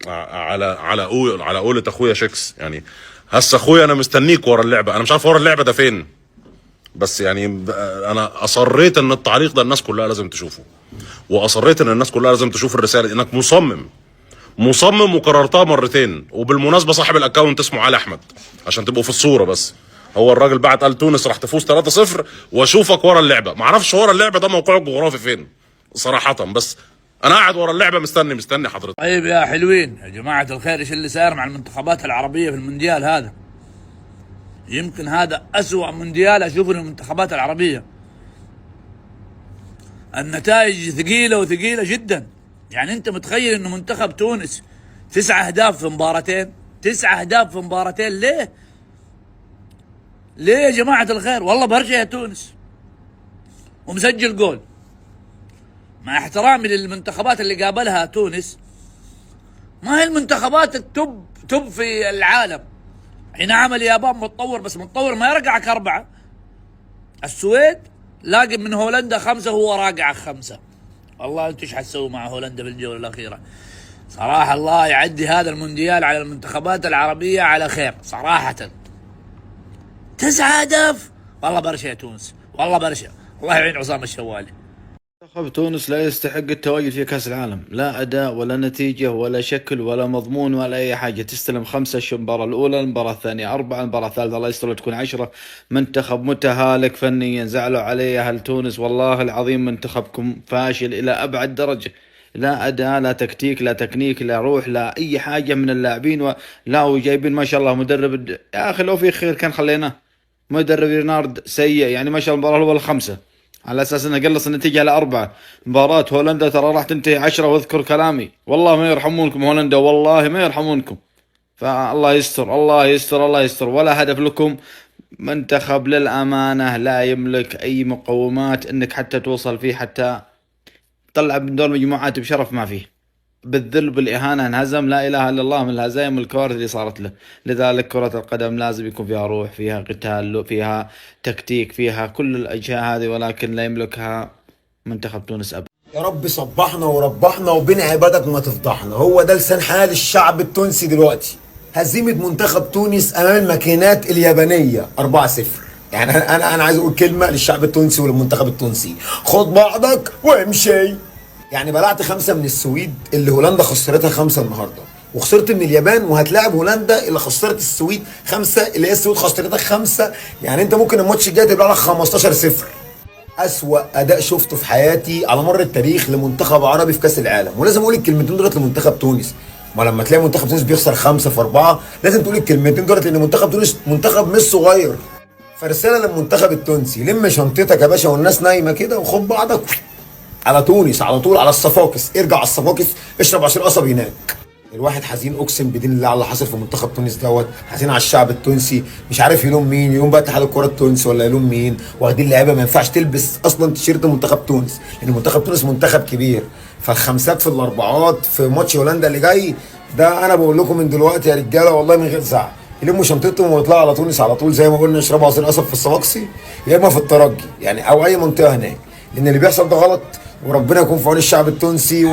على قولة اخويا شيكس يعني. هسه اخويا انا مستنيك ورا اللعبه، انا مش عارف ورا اللعبه ده فين، بس يعني انا اصريت ان التعليق ده الناس كلها لازم تشوفه، واصريت ان الناس كلها لازم تشوف الرساله دي، انك مصمم وكررتها مرتين. وبالمناسبه صاحب الاكونت اسمه علي احمد عشان تبقوا في الصوره بس. هو الراجل بعت قال تونس راح تفوز 3-0 واشوفك ورا اللعبه. معرفش ورا اللعبه ده موقعه الجغرافي فين صراحه، بس انا قاعد ورا اللعبه مستني حضرتك. طيب يا حلوين يا جماعه الخير، ايش اللي صاير مع المنتخبات العربيه في المونديال هذا؟ يمكن هذا أسوأ مونديال اشوفه للمنتخبات العربيه. النتائج ثقيله جدا. يعني انت متخيل انه منتخب تونس 9 أهداف في مباراتين؟ 9 أهداف في مباراتين. ليه يا جماعة الخير؟ والله برشا يا تونس. ومسجل جول. مع احترامي للمنتخبات اللي قابلها تونس، ما هي المنتخبات التوب في العالم. حين عمل اليابان متطور، بس متطور ما يرقعك 4. السويد لاقب من هولندا 5 وهو راقعك 5. والله انتوا ايش حتسووا مع هولندا في الجولة الأخيرة؟ صراحة الله يعدي هذا المونديال على المنتخبات العربية على خير صراحة. 9 أهداف، والله برشا يا تونس، والله برشا. الله يعين عصام الشوالي. منتخب تونس لا يستحق التواجد في كأس العالم، لا أداء ولا نتيجة ولا شكل ولا مضمون ولا أي حاجة. تستلم 5 المباراة الأولى، المباراة الثانية 4، المباراة الثالثة الله يستر تكون 10. منتخب متهالك فنيا، زعلوا عليه أهل تونس والله العظيم. منتخبكم فاشل إلى أبعد درجة، لا أداء لا تكتيك لا تكنيك لا روح لا أي حاجة من اللاعبين. لا وجايبين ما شاء الله مدرب يا أخي لو في خير كان خليناه. مدرب رينارد سيء يعني، ما شاء الله المباراة الأولى 5 على اساس انه قلص النتيجه على 4. مباراه هولندا ترى راح تنتهي 10، واذكر كلامي والله ما يرحمونكم هولندا، والله ما يرحمونكم. فالله يستر الله يستر الله يستر. ولا هدف لكم. منتخب للامانه لا يملك اي مقومات انك حتى توصل فيه، حتى طلع من دور مجموعات بشرف ما فيه. بالذل بالاهانه انهزم، لا اله الا الله من الهزايم والكوارث اللي صارت له. لذلك كره القدم لازم يكون فيها روح، فيها قتال، فيها تكتيك، فيها كل الاشياء هذه، ولكن لا يملكها منتخب تونس ابدا. يا رب صبحنا وربحنا وبين عبادك ما تفضحنا. هو ده لسان حال الشعب التونسي دلوقتي. هزيمه منتخب تونس امام الماكينات اليابانيه 4-0. يعني انا عايز اقول كلمه للشعب التونسي وللمنتخب التونسي: خد بعضك وامشي. يعني بلعت 5 من السويد اللي هولندا خسرتها 5 النهارده، وخسرت من اليابان وهتلاعب هولندا اللي خسرت السويد 5 اللي هي السويد خسرتها 5. يعني انت ممكن الماتش الجاي تبقى لك 15-0. اسوأ اداء شفته في حياتي على مر التاريخ لمنتخب عربي في كاس العالم. ولازم اقول الكلمتين دولت لمنتخب تونس. ما لما تلاقي منتخب تونس بيخسر 5 في 4 لازم تقول الكلمتين دولت، لان منتخب تونس منتخب مش صغير. فرساله للمنتخب التونسي: لم شنطتك يا باشا والناس نايمه كده، وخد بعضك على تونس على طول، على الصفاقس. ارجع على الصفاقس اشرب عصير قصب هناك. الواحد حزين اقسم بدين الله على اللي حصل في منتخب تونس دوت. حزين على الشعب التونسي، مش عارف يلوم مين، يلوم بقى اتحاد الكره التونسي ولا يلوم مين. واخدين لعيبه ما ينفعش تلبس اصلا تيشيرت منتخب تونس، لان منتخب تونس منتخب كبير. فالخمسات في الاربعات في ماتش هولندا اللي جاي ده، انا بقول لكم من دلوقتي يا رجاله والله من غير زعل، يلموا شنطتهم ويطلعوا على تونس على طول، زي ما قلنا يشربوا عصير قصب في الصفاقسي يا اما في الترجي يعني، او اي منطقه هناك، لان اللي بيحصل ده غلط. وربنا يكون في عون الشعب التونسي.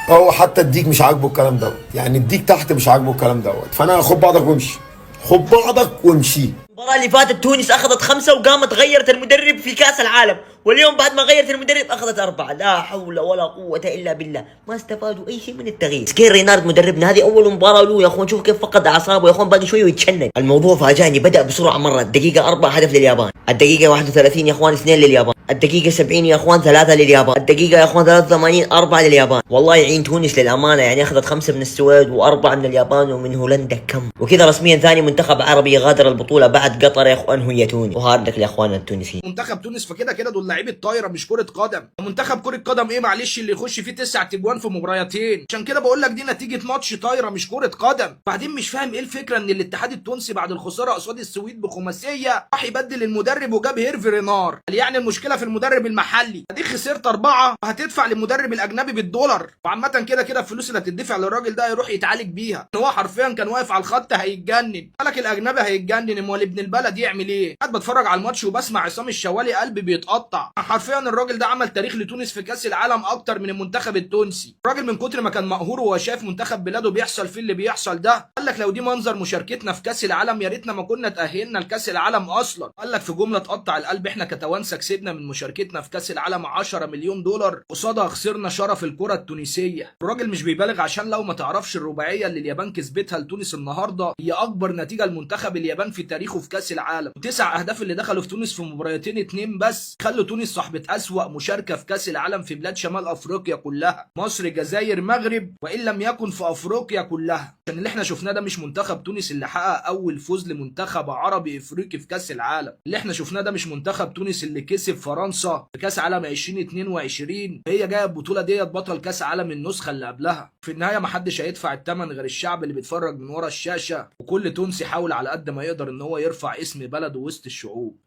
هو حتى الديك مش عاجبه الكلام دوت، يعني الديك تحت مش عاجبه الكلام دوت. فانا خد بعضك وامشي، خد بعضك وامشي. المباراة اللي فاتت تونس اخذت 5 وقامت غيرت المدرب في كاس العالم، واليوم بعد ما غيرت المدرب اخذت 4. لا حول ولا قوة الا بالله، ما استفادوا اي شيء من التغيير. سكين رينارد مدربنا هذه اول مباراة له يا اخوان، شوف كيف فقد اعصابه يا اخوان، باقي شوي ويتشنج. الموضوع فاجأني، بدأ بسرعة مرة. الدقيقة 4 هدف لليابان، الدقيقة 31 يا اخوان 2 لليابان، الدقيقة 70 يا اخوان 3 لليابان، الدقيقة يا اخوان 83 4 لليابان. والله يعين تونس للأمانة، يعني اخذت 5 من السويد و4 من اليابان ومن هولندا كم. وكذا رسميا ثاني منتخب عربي يغادر البطولة بعد قطر يا اخوان هي تونس. وهارد لك لاخواننا التونسيين. منتخب تونس فكده كده دول لعيبه طايره مش كره قدم. منتخب كره قدم ايه معلش اللي يخش فيه 9 تجوان في مباريتين؟ عشان كده بقول لك دي نتيجه ماتش طايره مش كره قدم. بعدين مش فاهم ايه الفكره ان الاتحاد التونسي بعد الخساره قصاد السويد بخماسيه راح يبدل المدرب وجاب هيرفي رينار. يعني المشكله في المدرب المحلي، اديك خسرت 4 هتدفع للمدرب الاجنبي بالدولار. وعامه كده كده الفلوس اللي هتدفع للراجل ده يروح يتعالج بيها. هو حرفيا كان واقف على الخط هيتجنن. قالك الاجنبي هيتجنن، امال ابن البلد يعمل ايه؟ قاعد بتفرج على الماتش وبسمع عصام الشوالي قلبي بيتقطع. يتقطع. حرفيا الراجل ده عمل تاريخ لتونس في كاس العالم اكتر من المنتخب التونسي. الراجل من كتر ما كان مقهور وهو شايف منتخب بلاده بيحصل فيه اللي بيحصل ده، قال لك لو دي منظر مشاركتنا في كاس العالم يا ريتنا ما كنا تاهلنا لكاس العالم اصلا. قال لك في جمله تقطع القلب، احنا كتوانسه كسبنا من مشاركتنا في كاس العالم 10 مليون دولار، قصادها خسرنا شرف الكره التونسيه. الراجل مش بيبالغ، عشان لو ما تعرفش الرباعيه اللي اليابان كسبتها لتونس النهارده هي اكبر نتيجه لمنتخب اليابان في تاريخه في كاس العالم. و9 اهداف اللي دخلوا في تونس في مباراتين 2 بس خلوا تونس صاحبه اسوأ مشاركه في كاس العالم في بلاد شمال افريقيا كلها، مصر جزائر مغرب، وان لم يكن في افريقيا كلها. عشان اللي احنا شفناه ده مش منتخب تونس اللي حقق اول فوز لمنتخب عربي افريقي في كاس العالم، اللي احنا شفناه ده مش منتخب تونس اللي كسب فرنسا في كاس عالم 2022 هي جايه البطوله ديت بطل كاس عالم النسخه اللي قبلها. في النهايه محدش هيدفع الثمن غير الشعب اللي بيتفرج من ورا الشاشه، وكل تونسي حاول على قد ما يقدر ان هو يرفع اسم بلده وسط الشعوب.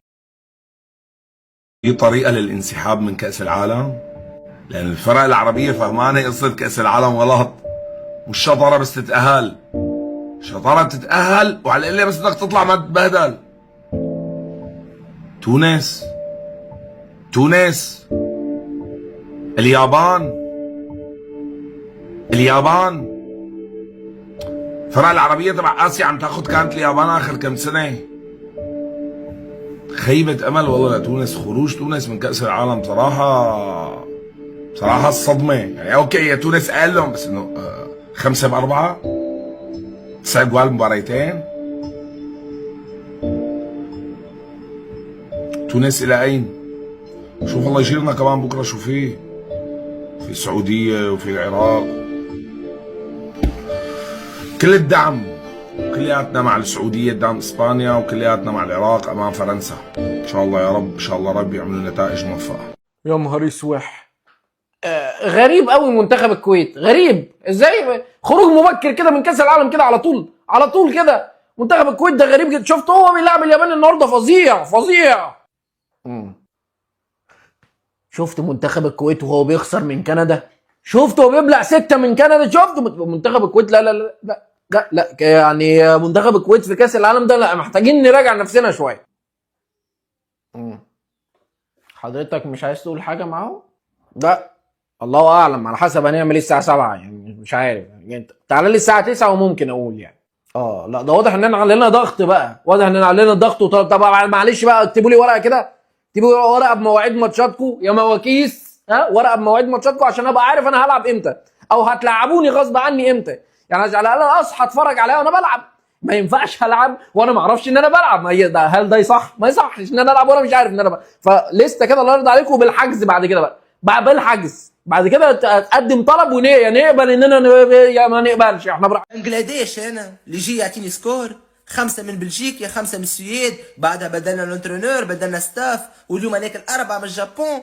في طريقة للانسحاب من كأس العالم؟ لأن الفرق العربية فهمانة قصة كأس العالم غلط. مش شطارة بس تتأهل، شطارة تتأهل وعلى القلة بس بدك تطلع ما تتبهدل. تونس اليابان الفرق العربية تبع آسيا عم تاخد كانت اليابان آخر كم سنة. خيبة أمل والله لتونس. خروج تونس من كأس العالم بصراحة الصدمة. يعني أوكي يا تونس قال لهم بس إنه 5-4 9 جوال مباريتين. تونس إلى أين؟ شوف الله يشيلنا كمان بكرة شو في السعودية وفي العراق. كل الدعم كلياتنا مع السعودية قدام اسبانيا، وكلياتنا مع العراق امام فرنسا. ان شاء الله يا رب، ان شاء الله رب يعملوا نتائج موفقة. يا نهار اسوح. غريب قوي منتخب الكويت، غريب ازاي خروج مبكر كده من كاس العالم كده على طول كده. منتخب الكويت ده غريب جدا. شفت هو بيلعب اليابان النهارده فظيع. شفت منتخب الكويت وهو بيخسر من كندا، شفت هو بيبلع 6 من كندا. شفت منتخب الكويت لا يعني منتخب الكويت في كاس العالم ده لا، محتاجين نراجع نفسنا شويه. حضرتك مش عايز تقول حاجه معاهم؟ لا الله اعلم، على حسب هنعمل ايه الساعه 7 يعني مش عارف يعني. تعالى لي الساعه 9 وممكن اقول يعني. لا ده واضح اننا علينا ضغط بقى، واضح اننا علينا ضغط. طب معلش بقى اكتبوا لي ورقه كده، اكتبوا لي ورقه بمواعيد ماتشاتكم يا مواكيس. ورقه بمواعيد ماتشاتكم عشان ابقى عارف انا هلعب امتى، او هتلعبوني غصب عني امتى. يعني على الاقل اصحى اتفرج عليها وانا بلعب. ما ينفعش العب وانا ما اعرفش ان انا بلعب. هل ده صح؟ ما يصحش ان انا العب وانا مش عارف ان انا بلعب. فلسه كده الله يرضى عليكم بالحجز. بعد كده بقى بالحجز بعد كده تقدم طلب يا نقبل اننا يا ما نقبلش. احنا بنجلاديش انا اللي يجي يعطيني سكور 5 من بلجيكا 5 من السويد، بعدها بدلنا الانترونور بدلنا ستاف، واليوم هناك ال4 من الجابون.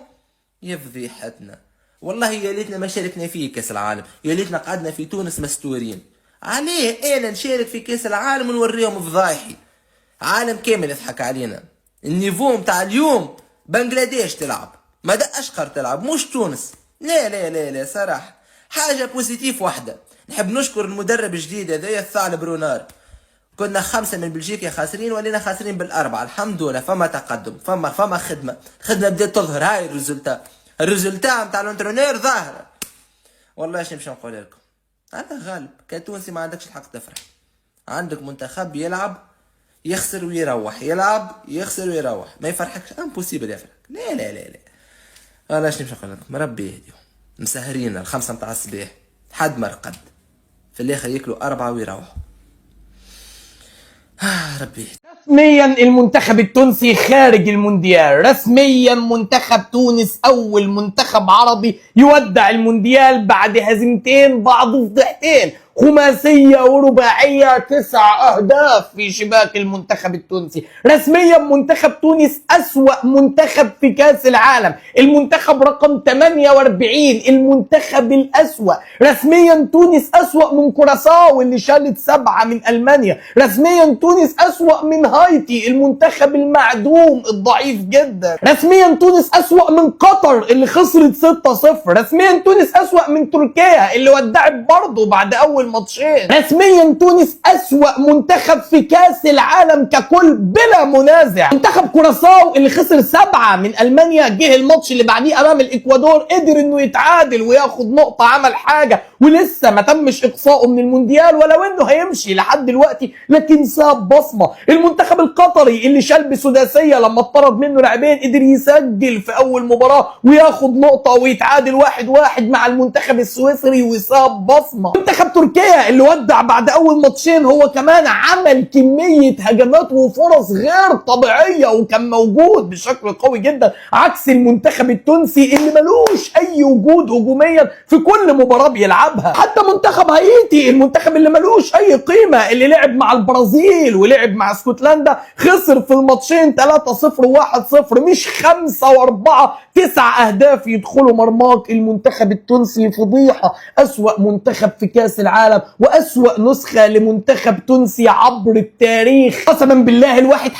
يا فضيحتنا والله، يا ليتنا ما شاركنا فيه كاس العالم، يا ليتنا قعدنا في تونس مستورين. عليه انا نشارك في كاس العالم ونوريهم فضايحي، عالم كامل يضحك علينا. النيفو متاع اليوم بنجلاديش تلعب، ما دقشقر تلعب مش تونس. لا لا لا لا صراحة حاجة بوزيتيف واحدة. نحب نشكر المدرب الجديد هذايا الثعلب رونار. كنا 5 من بلجيكا خاسرين ولينا خاسرين بال4. الحمد لله فما تقدم، فما خدمة بدات تظهر. هاي الريزولتا متاع الانترونير ظاهرة. والله ايش نمشي نقول لكم، انا غالب كتونسي ما عندكش الحق تفرح. عندك منتخب يلعب يخسر ويروح، يلعب يخسر ويروح، ما يفرحكش. امبوسيبل يفرحك. لا لا لا لا والله ايش نمشي نقول لكم، ربي يهديهم. مسهرين 5 متاع الصباح حد مرقد، في الاخر ياكلوا 4 ويروحوا. ربي. رسميا المنتخب التونسي خارج المونديال. رسميا منتخب تونس اول منتخب عربي يودع المونديال بعد هزيمتين بعض فضيحتين، خماسية ورباعية 9 أهداف في شباك المنتخب التونسي. رسميا منتخب تونس أسوأ منتخب في كاس العالم، المنتخب رقم 48، المنتخب الأسوأ. رسميا تونس أسوأ من كوراساو اللي شالت 7 من ألمانيا. رسميا تونس أسوأ من هايتي المنتخب المعدوم الضعيف جدا. رسميا تونس أسوأ من قطر اللي خسرت 6-0. رسميا تونس أسوأ من تركيا اللي ودعت برضه بعد أول الماتشين. رسميا تونس اسوأ منتخب في كاس العالم ككل بلا منازع. منتخب كوراساو اللي خسر 7 من المانيا، جه الماتش اللي بعديه امام الاكوادور قدر انه يتعادل وياخد نقطه، عمل حاجه ولسه ما تمش اقصائه من المونديال، ولو انه هيمشي لحد دلوقتي لكن ساب بصمه. المنتخب القطري اللي شال بسداسيه لما اتطرد منه لاعبين قدر يسجل في اول مباراه وياخد نقطه ويتعادل 1-1 مع المنتخب السويسري وساب بصمه. منتخب تركيا اللي ودع بعد اول ماتشين هو كمان عمل كميه هجمات وفرص غير طبيعيه وكان موجود بشكل قوي جدا، عكس المنتخب التونسي اللي ملوش اي وجود هجوميا في كل مباراه بيلعبها. حتى منتخب هايتي المنتخب اللي ملوش اي قيمه اللي لعب مع البرازيل ولعب مع اسكتلندا خسر في الماتشين 3-0 و1-0، مش 5 و4، 9 اهداف يدخلوا مرماك. المنتخب التونسي فضيحه، اسوأ منتخب في كاس العالم واسوأ نسخه لمنتخب تونسي عبر التاريخ. قسما بالله الواحد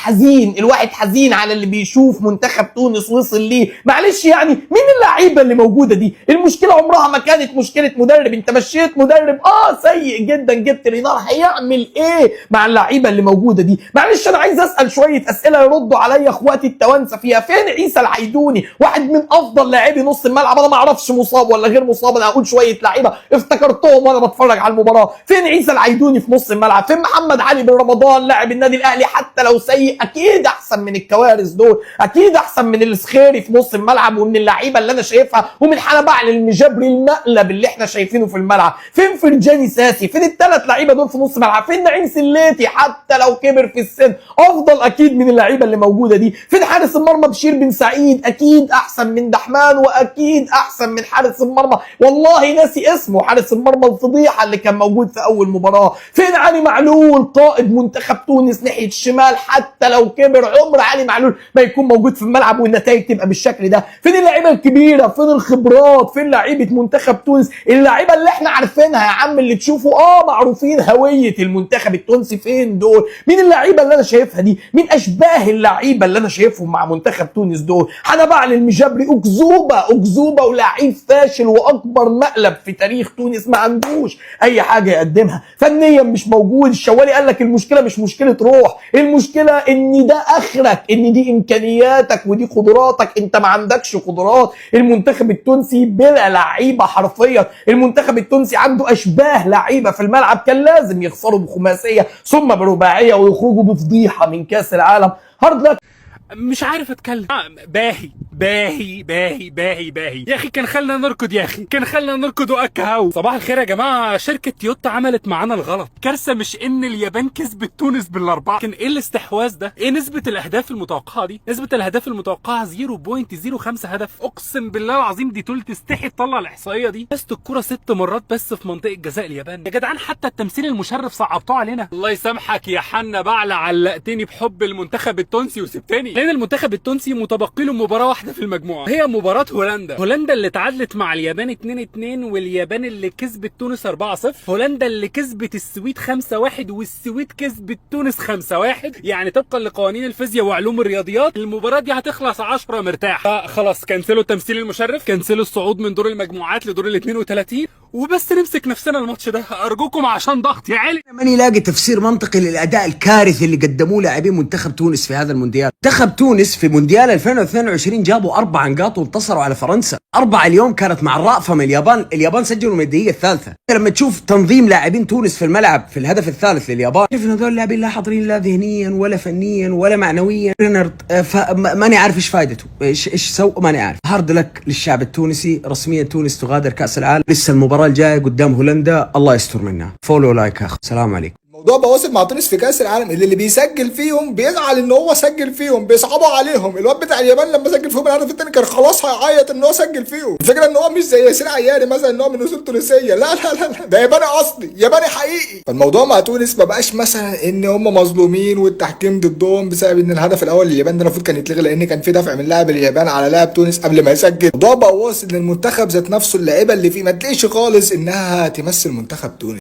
حزين على اللي بيشوف منتخب تونس وصل ليه. معلش يعني مين اللعيبه اللي موجوده دي؟ المشكله عمرها ما كانت مشكله مدرب. انت مشيت مدرب سيء جدا، جبت رينار، هيعمل ايه مع اللعيبه اللي موجوده دي؟ معلش انا عايز اسال شويه اسئله يردوا عليا اخواتي التوانسه فيها. فين عيسى العيدوني، واحد من افضل لاعبي نص الملعب؟ انا ما اعرفش مصاب ولا غير مصاب، انا هقول شويه لعيبه افتكرتهم وانا بتفرج على المباراه. فين عيسى العيدوني في نص الملعب؟ فين محمد علي بن رمضان لاعب النادي الاهلي؟ حتى لو سيء اكيد احسن من الكوارث دول، اكيد احسن من السخيري في نص الملعب ومن اللعيبه اللي انا شايفها ومن حنبعل المجبري المقلب اللي احنا شايفينه في الملعب. فين فرجاني ساسي؟ فين الثلاث لعيبه دول في نص الملعب؟ فين نعيم سليتي حتى لو كبر في السن افضل اكيد من اللعيبه اللي موجوده دي؟ فين حارس المرمى بشير بن سعيد؟ اكيد احسن من دحمان واكيد احسن من حارس المرمى والله ناسي اسمه حارس المرمى الفضيحه اللي كان موجود في اول مباراه. فين علي معلول قائد منتخب تونس ناحيه الشمال؟ حتى لو كبر عمر علي معلول ما يكون موجود في الملعب والنتائج تبقى بالشكل ده. فين اللعيبه الكبيره؟ فين الخبرات؟ فين لعيبه منتخب تونس اللعيبه اللي احنا عارفينها يا عم اللي تشوفوا معروفين هويه المنتخب التونسي؟ فين دول؟ مين اللعيبه اللي انا شايفها دي؟ مين اشباه اللعيبه اللي انا شايفهم مع منتخب تونس دول؟ حنبعل المجبري اكذوبه ولاعيب فاشل واكبر مقلب في تاريخ تونس، ما عندوش اي حاجه يقدمها، فنيا مش موجود. الشوالي قال لك المشكله مش مشكله روح، المشكله ان ده اخرك، ان دي امكانياتك ودي قدراتك، انت ما عندكش قدرات. المنتخب التونسي بلا لعيبه حرفيا، المنتخب التونسي عنده اشباه لعيبه في الملعب كان لازم يخسروا بخماسيه ثم برباعيه ويخرجوا بفضيحه من كاس العالم. هارد لك. مش عارف اتكلم. باهي يا اخي، كان خلنا نركض يا اخي، كان خلنا نركض واكهو. صباح الخير يا جماعه، شركه تويوتا عملت معانا الغلط. كارثه مش ان اليابان كسبت تونس بالاربعه، كان ايه الاستحواذ ده؟ ايه نسبه الاهداف المتوقعه دي؟ نسبه الاهداف المتوقعه 0.05 هدف. اقسم بالله العظيم دي تستحي تطلع الاحصائيه دي. بست الكره 6 مرات بس في منطقه جزاء اليابان. يا جدعان حتى التمثيل المشرف صعبتوه علينا. الله يسامحك يا حنا بعلى، علقتني بحب المنتخب التونسي وسبتني، لان المنتخب التونسي متبقي له مباراه واحده في المجموعه، هي مباراه هولندا اللي تعادلت مع اليابان 2-2 واليابان اللي كسبت تونس 4-0، هولندا اللي كسبت السويد 5-1 والسويد كسبت تونس 5-1. يعني طبقا لقوانين الفيزياء وعلوم الرياضيات المباراه دي هتخلص 10 مرتاح. فخلاص كنسلوا التمثيل المشرف، كنسلوا الصعود من دور المجموعات لدور ال 32 وبس نمسك نفسنا الماتش ده ارجوكم عشان ضغطي عالي. ماني لاقي تفسير منطقي للاداء الكارثي اللي قدموه لاعبين منتخب تونس في هذا المونديال. منتخب تونس في مونديال 2022 جابوا 4 نقاط وانتصروا على فرنسا 4. اليوم كانت مع الرأفة من اليابان سجلوا من الدقيقة الثالثة. لما تشوف تنظيم لاعبين تونس في الملعب في الهدف الثالث لليابان شوف ان هذول اللاعبين لا حاضرين لا ذهنيا ولا فنيا ولا معنويا. ماني عارف ايش فائدته، ايش سووا، ماني عارف. هارد لك للشعب التونسي، رسميا تونس تغادر كأس العالم، لسه المباراة الجاية قدام هولندا، الله يستر منها. فولو لايك اخ، سلام عليكم. موضوع بواسط مع تونس في كاس العالم اللي بيسجل فيهم بيزعل ان هو سجل فيهم، بيصعبوا عليهم. الواد بتاع اليابان لما سجل فيهم الهدف الثاني كان خلاص هيعيط ان هو سجل فيهم. الفكره ان هو مش زي ياسين عياري مثلا ان هو من اصول تونسيه، لا ده ياباني اصلي، ياباني حقيقي. فالموضوع مع تونس ما بقاش مثلا ان هم مظلومين والتحكيم ضدهم بسبب ان الهدف الاول لليابان ده المفروض كان يتلغي لان كان في دفع من لاعب اليابان على لاعب تونس قبل ما يسجل. الموضوع بقى واصل ان المنتخب ذات نفسه اللعيبه اللي فيه ما تلاقيش خالص انها تمثل منتخب تونس.